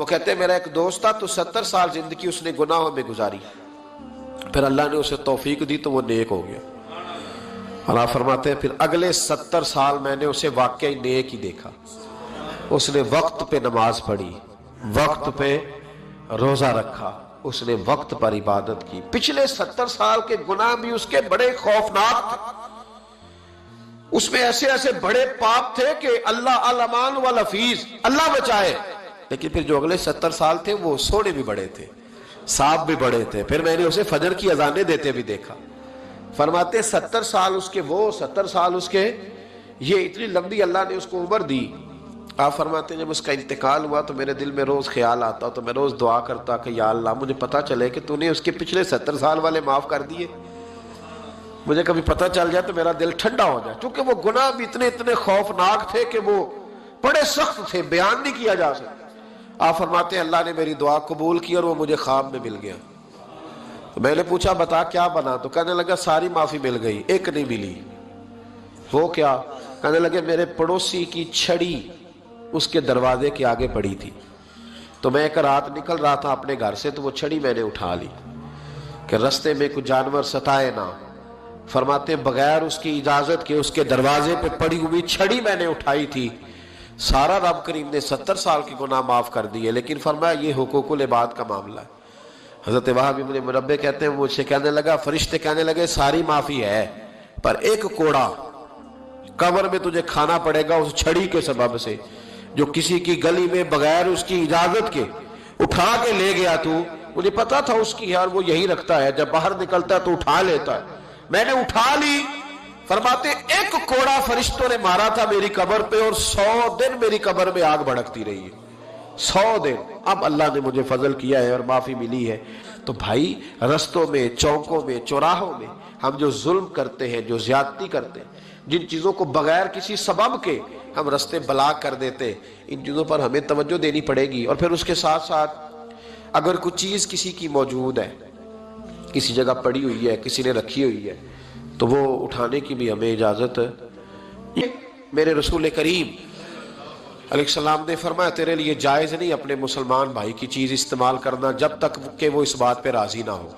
وہ کہتے ہیں میرا ایک دوست تھا تو 70 سال زندگی اس نے گناہوں میں گزاری، پھر اللہ نے اسے توفیق دی تو وہ نیک ہو گیا۔ اللہ فرماتے ہیں پھر اگلے 70 سال میں نے اسے واقعی نیک ہی دیکھا، اس نے وقت پہ نماز پڑھی، وقت پہ روزہ رکھا، اس نے وقت پر عبادت کی۔ پچھلے 70 سال کے گناہ بھی اس کے بڑے خوفناک تھے، اس میں ایسے ایسے بڑے پاپ تھے کہ اللہ الامان والحفیظ، اللہ بچائے۔ لیکن پھر جو اگلے 70 سال تھے وہ سونے بھی بڑے تھے، صاحب بھی بڑے تھے۔ پھر میں نے اسے فجر کی اذانیں دیتے بھی دیکھا۔ فرماتے 70 سال اس کے وہ 70 سال اس کے یہ اتنی لمبی اللہ نے اس کو عمر دی۔ آپ فرماتے ہیں جب اس کا انتقال ہوا تو میرے دل میں روز خیال آتا تو میں روز دعا کرتا کہ یا اللہ مجھے پتہ چلے کہ تو نے اس کے پچھلے 70 سال والے معاف کر دیے، مجھے کبھی پتہ چل جائے تو میرا دل ٹھنڈا ہو جائے، کیونکہ وہ گناہ بھی اتنے خوفناک تھے کہ وہ بڑے سخت تھے، بیان نہیں کیا جا سکتا۔ آپ فرماتے ہیں اللہ نے میری دعا قبول کی اور وہ مجھے خواب میں مل گیا۔ تو میں نے پوچھا بتا کیا بنا؟ تو کہنے لگا ساری معافی مل گئی، ایک نہیں ملی۔ وہ کیا؟ کہنے لگے میرے پڑوسی کی چھڑی اس کے دروازے کے آگے پڑی تھی، تو میں ایک رات نکل رہا تھا اپنے گھر سے تو وہ چھڑی میں نے اٹھا لی کہ رستے میں کوئی جانور ستائے نہ۔ فرماتے بغیر اس کی اجازت کے اس کے دروازے پہ پڑی ہوئی چھڑی میں نے اٹھائی تھی۔ سارا رب کریم نے 70 سال کی گناہ معاف کر دیے، لیکن فرمایا یہ حقوق العباد کا معاملہ ہے۔ حضرت وہاب ابن منبہ کہتے ہیں مجھ سے کہنے لگا، فرشتے کہنے لگے ساری معافی ہے پر ایک کوڑا قبر میں تجھے کھانا پڑے گا اس چھڑی کے سبب سے جو کسی کی گلی میں بغیر اس کی اجازت کے اٹھا کے لے گیا۔ تو مجھے پتا تھا اس کی یار وہ یہی رکھتا ہے، جب باہر نکلتا ہے تو اٹھا لیتا ہے، میں نے اٹھا لی۔ فرماتے ایک کوڑا فرشتوں نے مارا تھا میری قبر پہ اور 100 دن میری قبر میں آگ بھڑکتی رہی ہے، 100 دن۔ اب اللہ نے مجھے فضل کیا ہے اور معافی ملی ہے۔ تو بھائی رستوں میں، چوکوں میں، چوراہوں میں ہم جو ظلم کرتے ہیں، جو زیادتی کرتے ہیں، جن چیزوں کو بغیر کسی سبب کے ہم رستے بلاک کر دیتے، ان چیزوں پر ہمیں توجہ دینی پڑے گی۔ اور پھر اس کے ساتھ ساتھ اگر کوئی چیز کسی کی موجود ہے، کسی جگہ پڑی ہوئی ہے، کسی نے رکھی ہوئی ہے، تو وہ اٹھانے کی بھی ہمیں اجازت ہے۔ میرے رسول کریم علیہ السلام نے فرمایا تیرے لیے جائز نہیں اپنے مسلمان بھائی کی چیز استعمال کرنا جب تک کہ وہ اس بات پہ راضی نہ ہو۔